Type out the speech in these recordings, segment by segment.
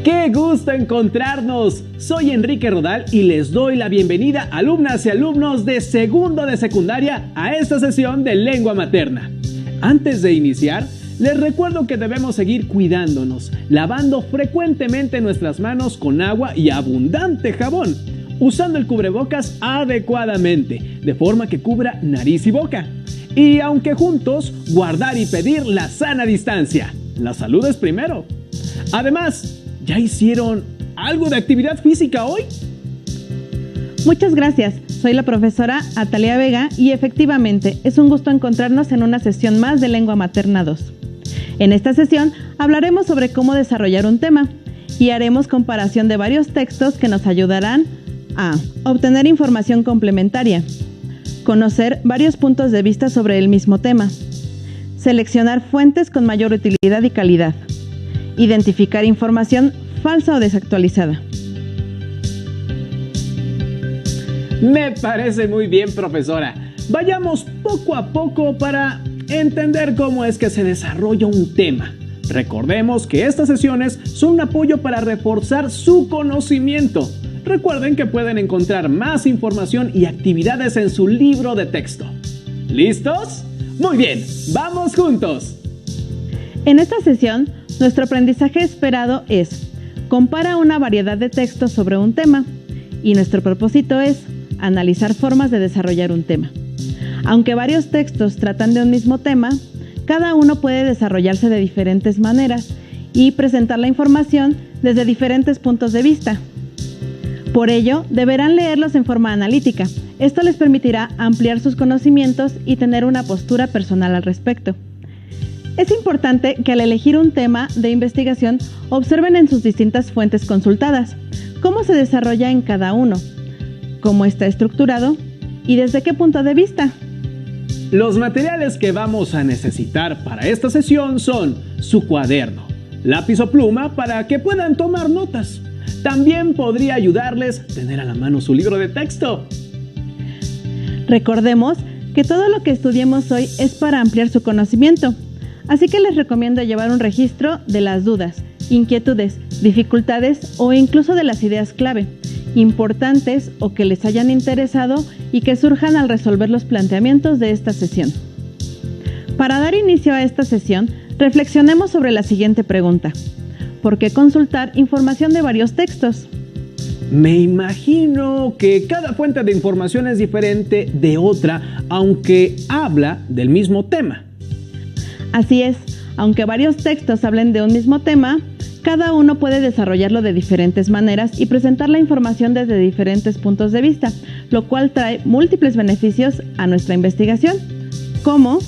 ¡Qué gusto encontrarnos! Soy Enrique Rodal y les doy la bienvenida, alumnas y alumnos de segundo de secundaria, a esta sesión de lengua materna. Antes de iniciar, les recuerdo que debemos seguir cuidándonos, lavando frecuentemente nuestras manos con agua y abundante jabón, usando el cubrebocas adecuadamente, de forma que cubra nariz y boca. Y aunque juntos, guardar y pedir la sana distancia. La salud es primero. Además, ¿ya hicieron algo de actividad física hoy? Muchas gracias. Soy la profesora Atalia Vega y efectivamente es un gusto encontrarnos en una sesión más de Lengua Materna 2. En esta sesión hablaremos sobre cómo desarrollar un tema y haremos comparación de varios textos que nos ayudarán a obtener información complementaria, conocer varios puntos de vista sobre el mismo tema, seleccionar fuentes con mayor utilidad y calidad, identificar información falsa o desactualizada. Me parece muy bien, profesora. Vayamos poco a poco para entender cómo es que se desarrolla un tema. Recordemos que estas sesiones son un apoyo para reforzar su conocimiento. Recuerden que pueden encontrar más información y actividades en su libro de texto. ¿Listos? Muy bien, vamos juntos. En esta sesión, nuestro aprendizaje esperado es: compara una variedad de textos sobre un tema, y nuestro propósito es analizar formas de desarrollar un tema. Aunque varios textos tratan de un mismo tema, cada uno puede desarrollarse de diferentes maneras y presentar la información desde diferentes puntos de vista. Por ello, deberán leerlos en forma analítica. Esto les permitirá ampliar sus conocimientos y tener una postura personal al respecto. Es importante que al elegir un tema de investigación observen en sus distintas fuentes consultadas cómo se desarrolla en cada uno, cómo está estructurado y desde qué punto de vista. Los materiales que vamos a necesitar para esta sesión son su cuaderno, lápiz o pluma para que puedan tomar notas. También podría ayudarles tener a la mano su libro de texto. Recordemos que todo lo que estudiemos hoy es para ampliar su conocimiento, así que les recomiendo llevar un registro de las dudas, inquietudes, dificultades o incluso de las ideas clave, importantes o que les hayan interesado y que surjan al resolver los planteamientos de esta sesión. Para dar inicio a esta sesión, reflexionemos sobre la siguiente pregunta: ¿por qué consultar información de varios textos? Me imagino que cada fuente de información es diferente de otra, aunque habla del mismo tema. Así es, aunque varios textos hablen de un mismo tema, cada uno puede desarrollarlo de diferentes maneras y presentar la información desde diferentes puntos de vista, lo cual trae múltiples beneficios a nuestra investigación, como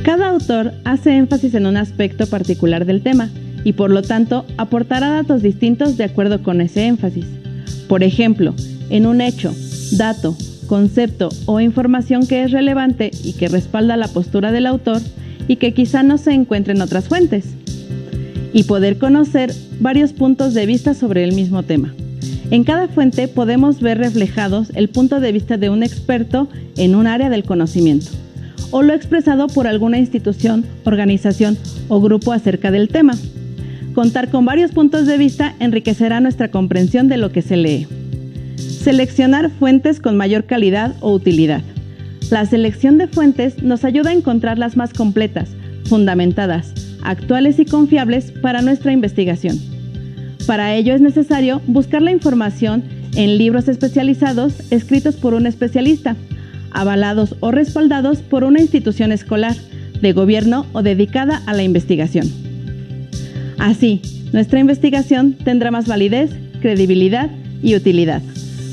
cada autor hace énfasis en un aspecto particular del tema y por lo tanto aportará datos distintos de acuerdo con ese énfasis. Por ejemplo, en un hecho, dato, concepto o información que es relevante y que respalda la postura del autor y que quizá no se encuentre en otras fuentes, y poder conocer varios puntos de vista sobre el mismo tema. En cada fuente podemos ver reflejados el punto de vista de un experto en un área del conocimiento, o lo expresado por alguna institución, organización o grupo acerca del tema. Contar con varios puntos de vista enriquecerá nuestra comprensión de lo que se lee. Seleccionar fuentes con mayor calidad o utilidad. La selección de fuentes nos ayuda a encontrar las más completas, fundamentadas, actuales y confiables para nuestra investigación. Para ello es necesario buscar la información en libros especializados escritos por un especialista, avalados o respaldados por una institución escolar, de gobierno o dedicada a la investigación. Así, nuestra investigación tendrá más validez, credibilidad y utilidad.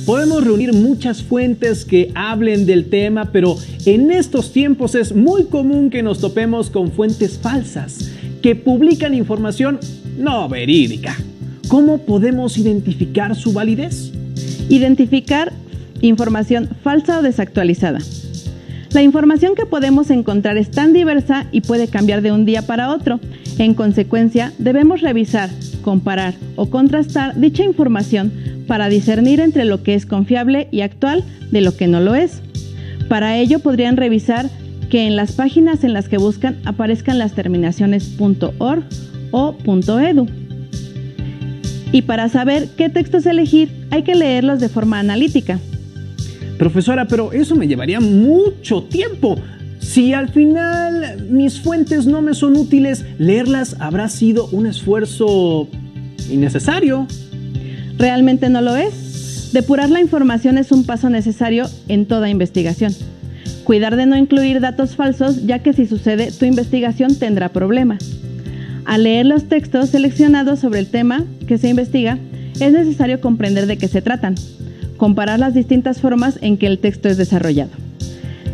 Podemos reunir muchas fuentes que hablen del tema, pero en estos tiempos es muy común que nos topemos con fuentes falsas, que publican información no verídica. ¿Cómo podemos identificar su validez? Identificar información falsa o desactualizada. La información que podemos encontrar es tan diversa y puede cambiar de un día para otro. En consecuencia, debemos revisar, comparar o contrastar dicha información para discernir entre lo que es confiable y actual de lo que no lo es. Para ello podrían revisar que en las páginas en las que buscan aparezcan las terminaciones .org o .edu. Y para saber qué textos elegir, hay que leerlos de forma analítica. Profesora, pero eso me llevaría mucho tiempo. Si al final mis fuentes no me son útiles, leerlas habrá sido un esfuerzo innecesario. Realmente no lo es. Depurar la información es un paso necesario en toda investigación. Cuidar de no incluir datos falsos, ya que si sucede, tu investigación tendrá problemas. Al leer los textos seleccionados sobre el tema que se investiga, es necesario comprender de qué se tratan, comparar las distintas formas en que el texto es desarrollado,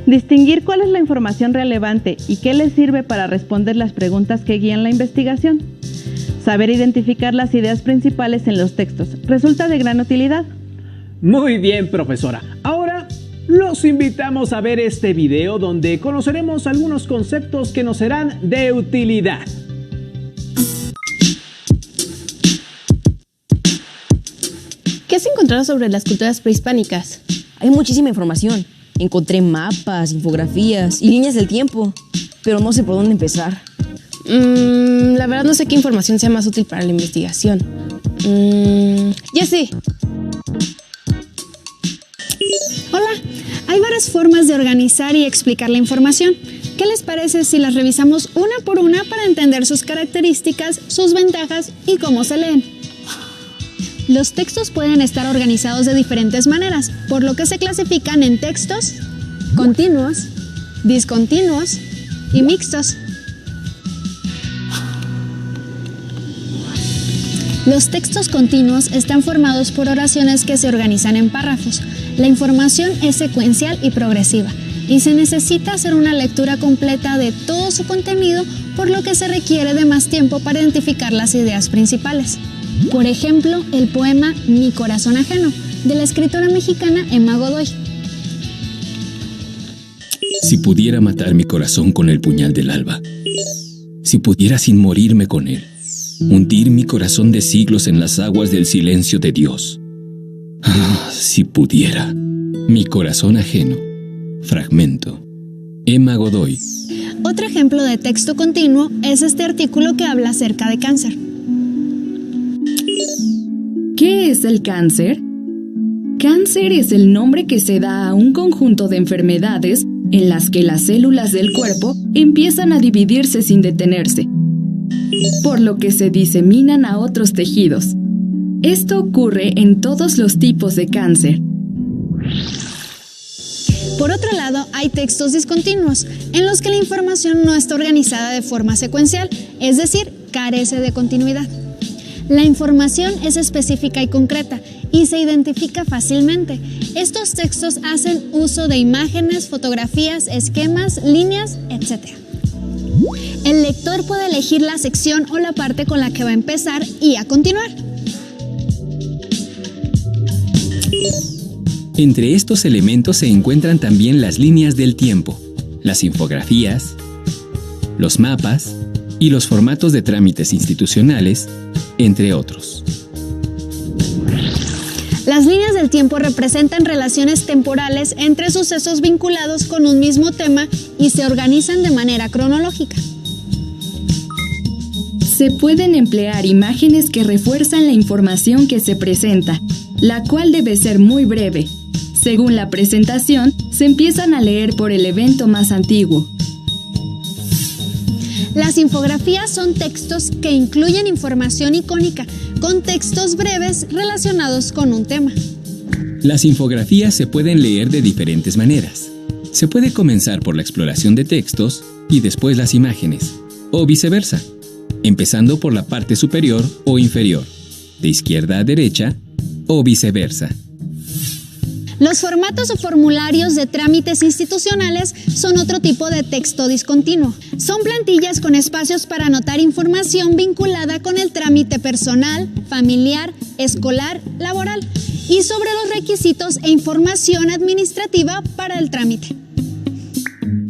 distinguir cuál es la información relevante y qué les sirve para responder las preguntas que guían la investigación. Saber identificar las ideas principales en los textos resulta de gran utilidad. Muy bien, profesora. Ahora los invitamos a ver este video donde conoceremos algunos conceptos que nos serán de utilidad. ¿Qué has encontrado sobre las culturas prehispánicas? Hay muchísima información. Encontré mapas, infografías y líneas del tiempo, pero no sé por dónde empezar. La verdad no sé qué información sea más útil para la investigación. Ya sé. Hola, hay varias formas de organizar y explicar la información. ¿Qué les parece si las revisamos una por una para entender sus características, sus ventajas y cómo se leen? Los textos pueden estar organizados de diferentes maneras, por lo que se clasifican en textos continuos, discontinuos y mixtos. Los textos continuos están formados por oraciones que se organizan en párrafos. La información es secuencial y progresiva, y se necesita hacer una lectura completa de todo su contenido, por lo que se requiere de más tiempo para identificar las ideas principales. Por ejemplo, el poema Mi corazón ajeno, de la escritora mexicana Emma Godoy. Si pudiera matar mi corazón con el puñal del alba, si pudiera sin morirme con él, hundir mi corazón de siglos en las aguas del silencio de Dios. Ah, si pudiera. Mi corazón ajeno. Fragmento. Emma Godoy. Otro ejemplo de texto continuo es este artículo que habla acerca de cáncer. ¿Qué es el cáncer? Cáncer es el nombre que se da a un conjunto de enfermedades en las que las células del cuerpo empiezan a dividirse sin detenerse, por lo que se diseminan a otros tejidos. Esto ocurre en todos los tipos de cáncer. Por otro lado, hay textos discontinuos, en los que la información no está organizada de forma secuencial, es decir, carece de continuidad. La información es específica y concreta y se identifica fácilmente. Estos textos hacen uso de imágenes, fotografías, esquemas, líneas, etc. El lector puede elegir la sección o la parte con la que va a empezar y a continuar. Entre estos elementos se encuentran también las líneas del tiempo, las infografías, los mapas y los formatos de trámites institucionales, entre otros. Las líneas del tiempo representan relaciones temporales entre sucesos vinculados con un mismo tema y se organizan de manera cronológica. Se pueden emplear imágenes que refuerzan la información que se presenta, la cual debe ser muy breve. Según la presentación, se empiezan a leer por el evento más antiguo. Las infografías son textos que incluyen información icónica, con textos breves relacionados con un tema. Las infografías se pueden leer de diferentes maneras. Se puede comenzar por la exploración de textos y después las imágenes, o viceversa, empezando por la parte superior o inferior, de izquierda a derecha, o viceversa. Los formatos o formularios de trámites institucionales son otro tipo de texto discontinuo. Son plantillas con espacios para anotar información vinculada con el trámite personal, familiar, escolar, laboral y sobre los requisitos e información administrativa para el trámite.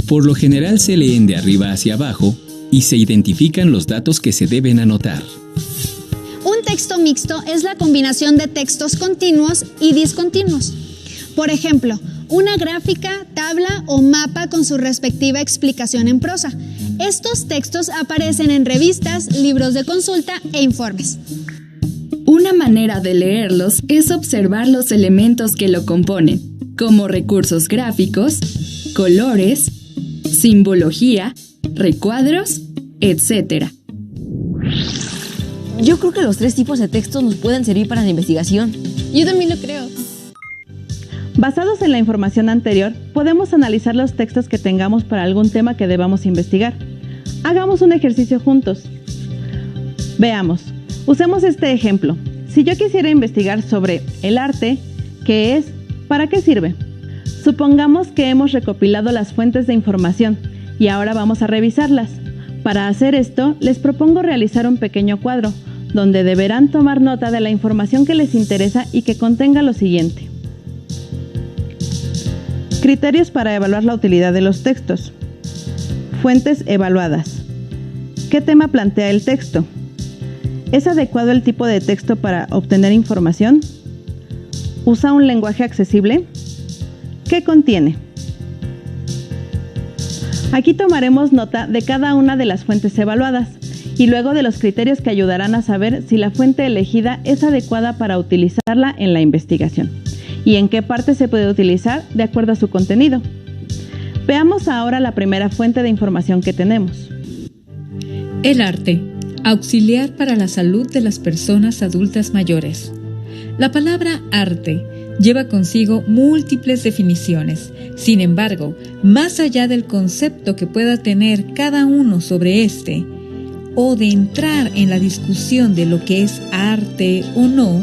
Por lo general se leen de arriba hacia abajo y se identifican los datos que se deben anotar. Un texto mixto es la combinación de textos continuos y discontinuos. Por ejemplo, una gráfica, tabla o mapa con su respectiva explicación en prosa. Estos textos aparecen en revistas, libros de consulta e informes. Una manera de leerlos es observar los elementos que lo componen, como recursos gráficos, colores, simbología, recuadros, etc. Yo creo que los 3 tipos de textos nos pueden servir para la investigación. Yo también lo creo. Basados en la información anterior, podemos analizar los textos que tengamos para algún tema que debamos investigar. Hagamos un ejercicio juntos. Veamos, usemos este ejemplo. Si yo quisiera investigar sobre el arte, ¿qué es? ¿Para qué sirve? Supongamos que hemos recopilado las fuentes de información y ahora vamos a revisarlas. Para hacer esto, les propongo realizar un pequeño cuadro, donde deberán tomar nota de la información que les interesa y que contenga lo siguiente. Criterios para evaluar la utilidad de los textos. Fuentes evaluadas. ¿Qué tema plantea el texto? ¿Es adecuado el tipo de texto para obtener información? ¿Usa un lenguaje accesible? ¿Qué contiene? Aquí tomaremos nota de cada una de las fuentes evaluadas y luego de los criterios que ayudarán a saber si la fuente elegida es adecuada para utilizarla en la investigación y en qué parte se puede utilizar de acuerdo a su contenido. Veamos ahora la primera fuente de información que tenemos. El arte, auxiliar para la salud de las personas adultas mayores. La palabra arte lleva consigo múltiples definiciones. Sin embargo, más allá del concepto que pueda tener cada uno sobre este, o de entrar en la discusión de lo que es arte o no,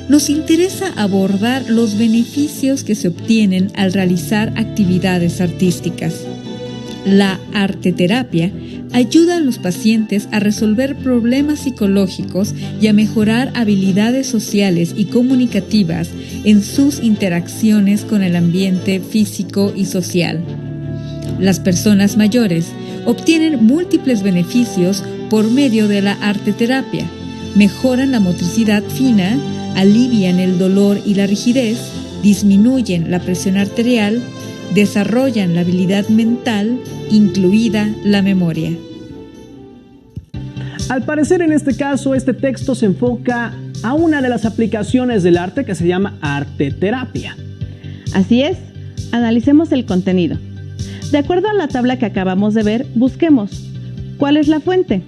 nos interesa abordar los beneficios que se obtienen al realizar actividades artísticas. La arteterapia ayuda a los pacientes a resolver problemas psicológicos y a mejorar habilidades sociales y comunicativas en sus interacciones con el ambiente físico y social. Las personas mayores obtienen múltiples beneficios por medio de la arteterapia. Mejoran la motricidad fina, alivian el dolor y la rigidez, disminuyen la presión arterial, desarrollan la habilidad mental, incluida la memoria. Al parecer, en este caso, este texto se enfoca a una de las aplicaciones del arte que se llama arteterapia. Así es, analicemos el contenido. De acuerdo a la tabla que acabamos de ver, busquemos ¿cuál es la fuente?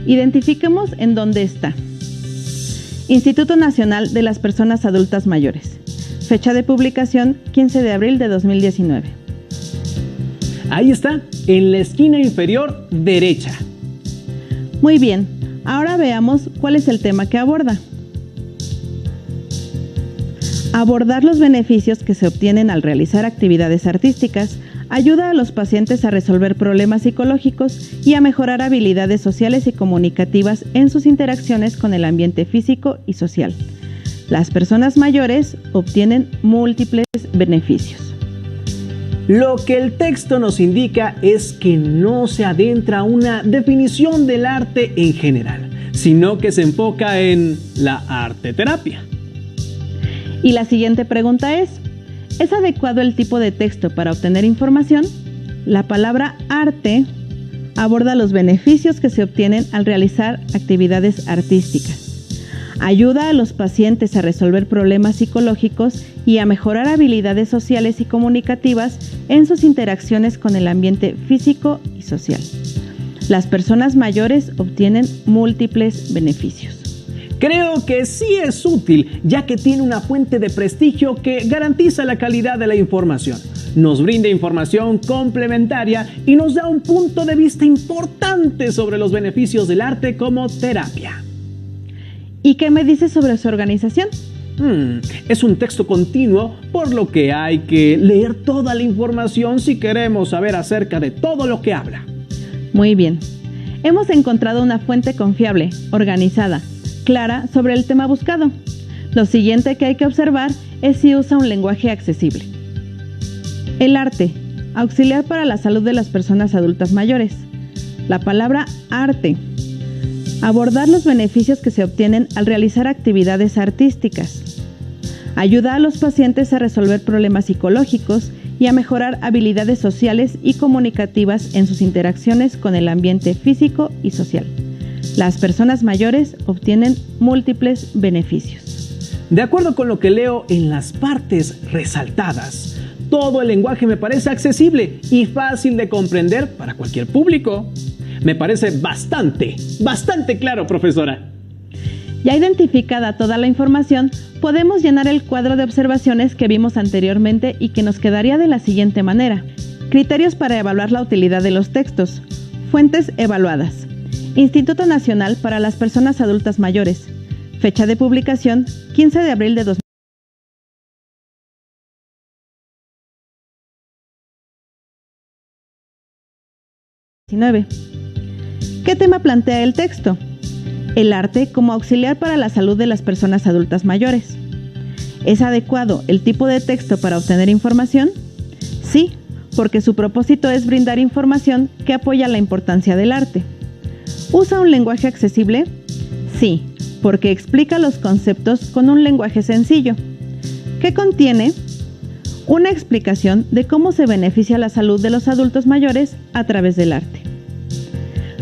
Identifiquemos en dónde está. Instituto Nacional de las Personas Adultas Mayores. Fecha de publicación, 15 de abril de 2019. Ahí está, en la esquina inferior derecha. Muy bien, ahora veamos cuál es el tema que aborda. Abordar los beneficios que se obtienen al realizar actividades artísticas ayuda a los pacientes a resolver problemas psicológicos y a mejorar habilidades sociales y comunicativas en sus interacciones con el ambiente físico y social. Las personas mayores obtienen múltiples beneficios. Lo que el texto nos indica es que no se adentra a una definición del arte en general, sino que se enfoca en la arteterapia. Y la siguiente pregunta ¿es adecuado el tipo de texto para obtener información? La palabra arte aborda los beneficios que se obtienen al realizar actividades artísticas. Ayuda a los pacientes a resolver problemas psicológicos y a mejorar habilidades sociales y comunicativas en sus interacciones con el ambiente físico y social. Las personas mayores obtienen múltiples beneficios. Creo que sí es útil, ya que tiene una fuente de prestigio que garantiza la calidad de la información. Nos brinda información complementaria y nos da un punto de vista importante sobre los beneficios del arte como terapia. ¿Y qué me dice sobre su organización? Es un texto continuo, por lo que hay que leer toda la información si queremos saber acerca de todo lo que habla. Muy bien. Hemos encontrado una fuente confiable, organizada, clara sobre el tema buscado. Lo siguiente que hay que observar es si usa un lenguaje accesible. El arte, auxiliar para la salud de las personas adultas mayores. La palabra arte. Abordar los beneficios que se obtienen al realizar actividades artísticas. Ayuda a los pacientes a resolver problemas psicológicos y a mejorar habilidades sociales y comunicativas en sus interacciones con el ambiente físico y social. Las personas mayores obtienen múltiples beneficios. De acuerdo con lo que leo en las partes resaltadas, todo el lenguaje me parece accesible y fácil de comprender para cualquier público. Me parece bastante claro, profesora. Ya identificada toda la información, podemos llenar el cuadro de observaciones que vimos anteriormente y que nos quedaría de la siguiente manera. Criterios para evaluar la utilidad de los textos. Fuentes evaluadas. Instituto Nacional para las Personas Adultas Mayores. Fecha de publicación, 15 de abril de 2019. ¿Qué tema plantea el texto? El arte como auxiliar para la salud de las personas adultas mayores. ¿Es adecuado el tipo de texto para obtener información? Sí, porque su propósito es brindar información que apoya la importancia del arte. ¿Usa un lenguaje accesible? Sí, porque explica los conceptos con un lenguaje sencillo. ¿Qué contiene? Una explicación de cómo se beneficia la salud de los adultos mayores a través del arte.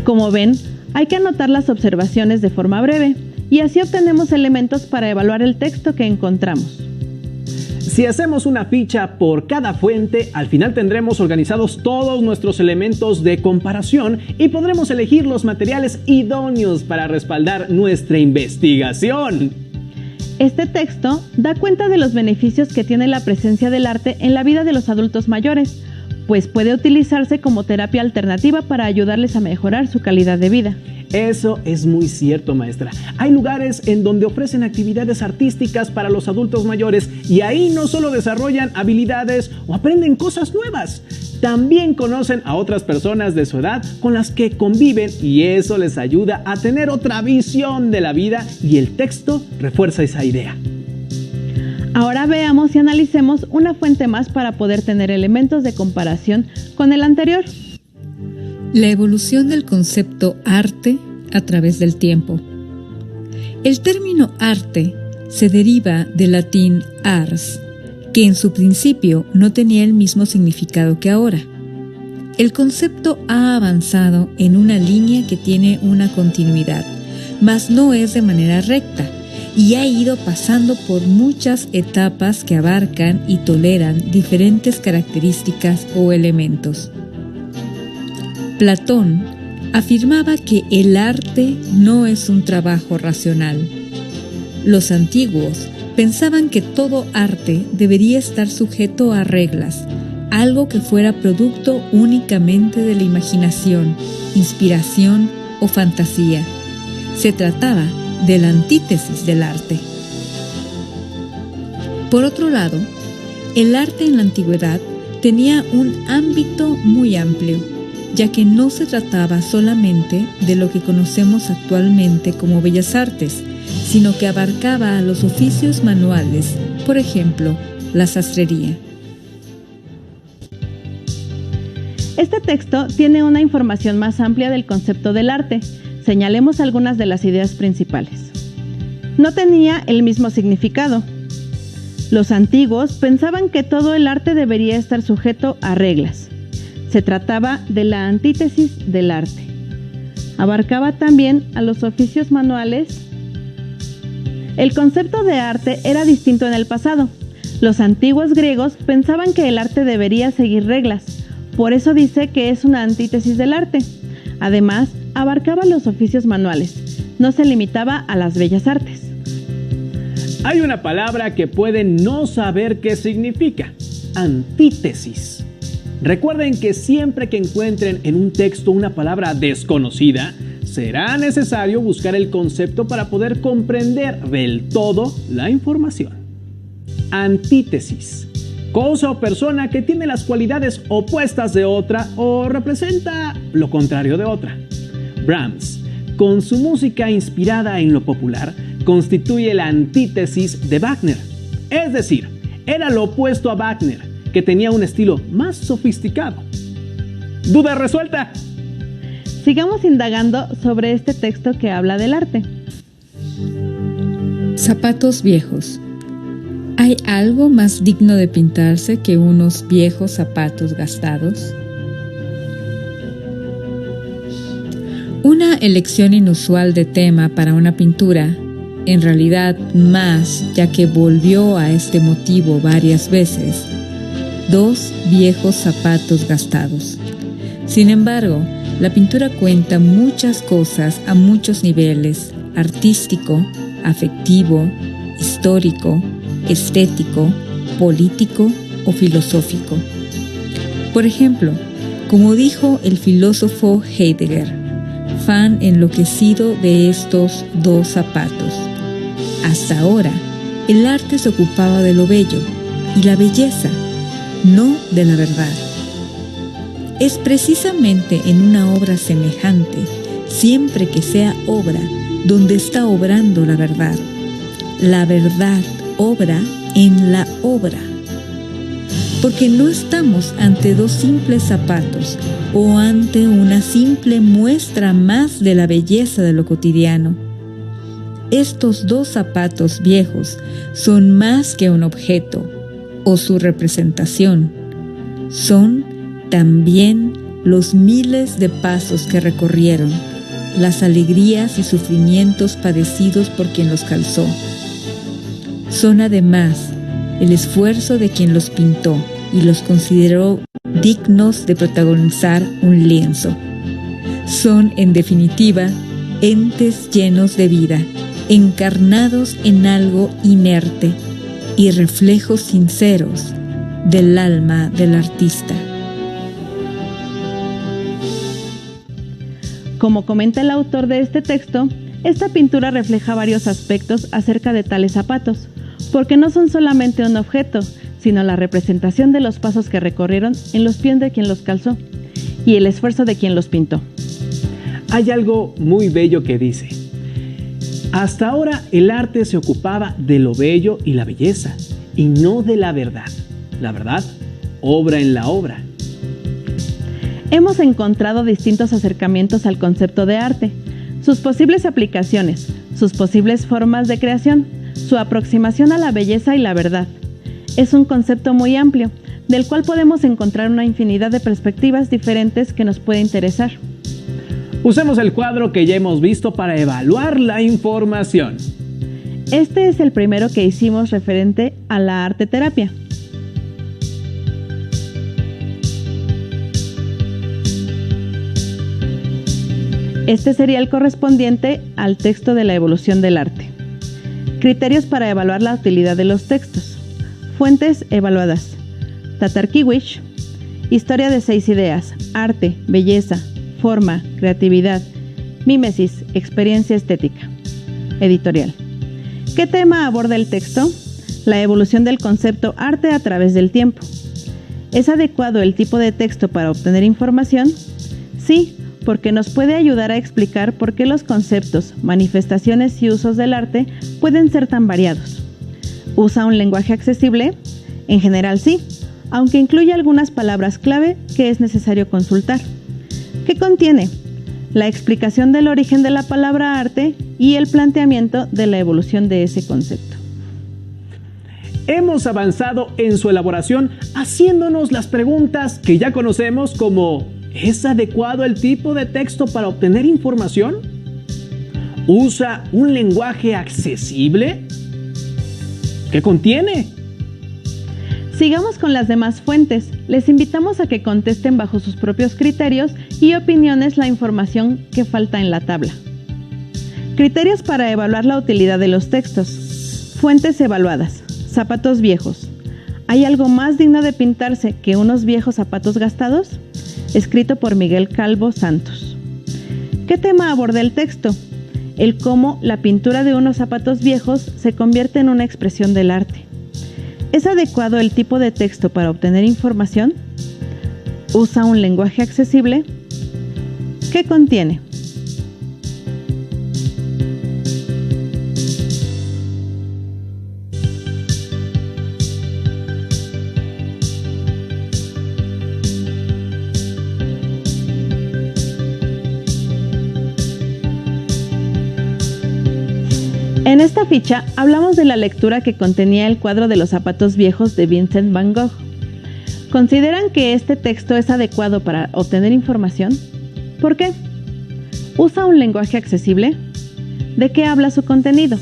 Como ven, hay que anotar las observaciones de forma breve y así obtenemos elementos para evaluar el texto que encontramos. Si hacemos una ficha por cada fuente, al final tendremos organizados todos nuestros elementos de comparación y podremos elegir los materiales idóneos para respaldar nuestra investigación. Este texto da cuenta de los beneficios que tiene la presencia del arte en la vida de los adultos mayores, pues puede utilizarse como terapia alternativa para ayudarles a mejorar su calidad de vida. Eso es muy cierto, maestra. Hay lugares en donde ofrecen actividades artísticas para los adultos mayores y ahí no solo desarrollan habilidades o aprenden cosas nuevas, también conocen a otras personas de su edad con las que conviven y eso les ayuda a tener otra visión de la vida y el texto refuerza esa idea. Ahora veamos y analicemos una fuente más para poder tener elementos de comparación con el anterior. La evolución del concepto arte a través del tiempo. El término arte se deriva del latín ars, que en su principio no tenía el mismo significado que ahora. El concepto ha avanzado en una línea que tiene una continuidad, mas no es de manera recta, y ha ido pasando por muchas etapas que abarcan y toleran diferentes características o elementos. Platón afirmaba que el arte no es un trabajo racional. Los antiguos pensaban que todo arte debería estar sujeto a reglas, algo que fuera producto únicamente de la imaginación, inspiración o fantasía. Se trataba de la antítesis del arte. Por otro lado, el arte en la antigüedad tenía un ámbito muy amplio, ya que no se trataba solamente de lo que conocemos actualmente como bellas artes, sino que abarcaba los oficios manuales, por ejemplo, la sastrería. Este texto tiene una información más amplia del concepto del arte. Señalemos algunas de las ideas principales. No tenía el mismo significado. Los antiguos pensaban que todo el arte debería estar sujeto a reglas. Se trataba de la antítesis del arte. Abarcaba también a los oficios manuales. El concepto de arte era distinto en el pasado. Los antiguos griegos pensaban que el arte debería seguir reglas. Por eso dice que es una antítesis del arte. Además, abarcaba los oficios manuales. No se limitaba a las bellas artes. Hay una palabra que pueden no saber qué significa: antítesis. Recuerden que siempre que encuentren en un texto una palabra desconocida, será necesario buscar el concepto para poder comprender del todo la información. Antítesis: cosa o persona que tiene las cualidades opuestas de otra o representa lo contrario de otra. Brahms, con su música inspirada en lo popular, constituye la antítesis de Wagner. Es decir, era lo opuesto a Wagner, que tenía un estilo más sofisticado. ¿Duda resuelta? Sigamos indagando sobre este texto que habla del arte. Zapatos viejos. ¿Hay algo más digno de pintarse que unos viejos zapatos gastados? Una elección inusual de tema para una pintura, en realidad más, ya que volvió a este motivo varias veces, 2 viejos zapatos gastados. Sin embargo, la pintura cuenta muchas cosas a muchos niveles: artístico, afectivo, histórico, estético, político o filosófico. Por ejemplo, como dijo el filósofo Heidegger, fan enloquecido de estos 2 zapatos: hasta ahora, el arte se ocupaba de lo bello y la belleza, no de la verdad. Es precisamente en una obra semejante, siempre que sea obra, donde está obrando la verdad. La verdad obra en la obra. Porque no estamos ante 2 simples zapatos o ante una simple muestra más de la belleza de lo cotidiano. Estos 2 zapatos viejos son más que un objeto o su representación. Son también los miles de pasos que recorrieron, las alegrías y sufrimientos padecidos por quien los calzó. Son además el esfuerzo de quien los pintó y los consideró dignos de protagonizar un lienzo. Son, en definitiva, entes llenos de vida, encarnados en algo inerte y reflejos sinceros del alma del artista. Como comenta el autor de este texto, esta pintura refleja varios aspectos acerca de tales zapatos, porque no son solamente un objeto, sino la representación de los pasos que recorrieron en los pies de quien los calzó y el esfuerzo de quien los pintó. Hay algo muy bello que dice: hasta ahora el arte se ocupaba de lo bello y la belleza, y no de la verdad. La verdad obra en la obra. Hemos encontrado distintos acercamientos al concepto de arte, sus posibles aplicaciones, sus posibles formas de creación, su aproximación a la belleza y la verdad. Es un concepto muy amplio, del cual podemos encontrar una infinidad de perspectivas diferentes que nos puede interesar. Usemos el cuadro que ya hemos visto para evaluar la información. Este es el primero que hicimos referente a la arteterapia. Este sería el correspondiente al texto de la evolución del arte. Criterios para evaluar la utilidad de los textos. Fuentes evaluadas: Tatarkiewicz, Historia de 6 ideas, Arte, Belleza, Forma, Creatividad, Mímesis, Experiencia Estética. Editorial. ¿Qué tema aborda el texto? La evolución del concepto arte a través del tiempo. ¿Es adecuado el tipo de texto para obtener información? Sí, porque nos puede ayudar a explicar por qué los conceptos, manifestaciones y usos del arte pueden ser tan variados. ¿Usa un lenguaje accesible? En general sí, aunque incluye algunas palabras clave que es necesario consultar. ¿Qué contiene? La explicación del origen de la palabra arte y el planteamiento de la evolución de ese concepto. Hemos avanzado en su elaboración haciéndonos las preguntas que ya conocemos como: ¿es adecuado el tipo de texto para obtener información? ¿Usa un lenguaje accesible? ¿Qué contiene? Sigamos con las demás fuentes. Les invitamos a que contesten bajo sus propios criterios y opiniones la información que falta en la tabla. Criterios para evaluar la utilidad de los textos. Fuentes evaluadas. Zapatos viejos. ¿Hay algo más digno de pintarse que unos viejos zapatos gastados? Escrito por Miguel Calvo Santos. ¿Qué tema aborda el texto? El cómo la pintura de unos zapatos viejos se convierte en una expresión del arte. ¿Es adecuado el tipo de texto para obtener información? ¿Usa un lenguaje accesible? ¿Qué contiene? En esta ficha hablamos de la lectura que contenía el cuadro de los zapatos viejos de Vincent Van Gogh. ¿Consideran que este texto es adecuado para obtener información? ¿Por qué? ¿Usa un lenguaje accesible? ¿De qué habla su contenido?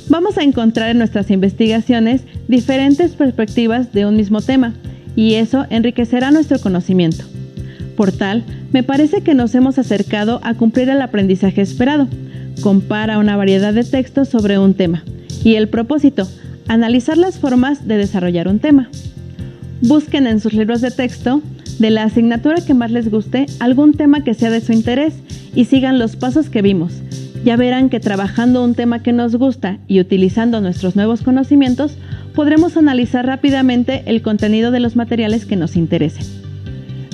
Vamos a encontrar en nuestras investigaciones diferentes perspectivas de un mismo tema, y eso enriquecerá nuestro conocimiento. Por tal, me parece que nos hemos acercado a cumplir el aprendizaje esperado. Compara una variedad de textos sobre un tema, y el propósito, analizar las formas de desarrollar un tema. Busquen en sus libros de texto, de la asignatura que más les guste, algún tema que sea de su interés y sigan los pasos que vimos. Ya verán que trabajando un tema que nos gusta y utilizando nuestros nuevos conocimientos, podremos analizar rápidamente el contenido de los materiales que nos interesen.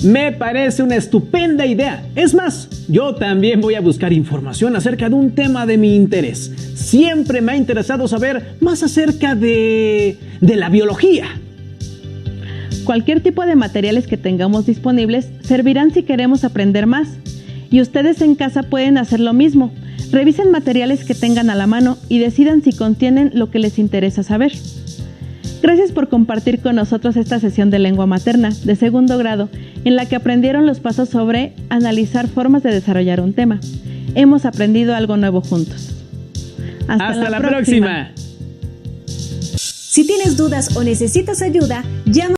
Me parece una estupenda idea. Es más, yo también voy a buscar información acerca de un tema de mi interés. Siempre me ha interesado saber más acerca de la biología. Cualquier tipo de materiales que tengamos disponibles servirán si queremos aprender más. Y ustedes en casa pueden hacer lo mismo. Revisen materiales que tengan a la mano y decidan si contienen lo que les interesa saber. Gracias por compartir con nosotros esta sesión de lengua materna de segundo grado, en la que aprendieron los pasos sobre analizar formas de desarrollar un tema. Hemos aprendido algo nuevo juntos. Hasta la próxima. Si tienes dudas o necesitas ayuda, llama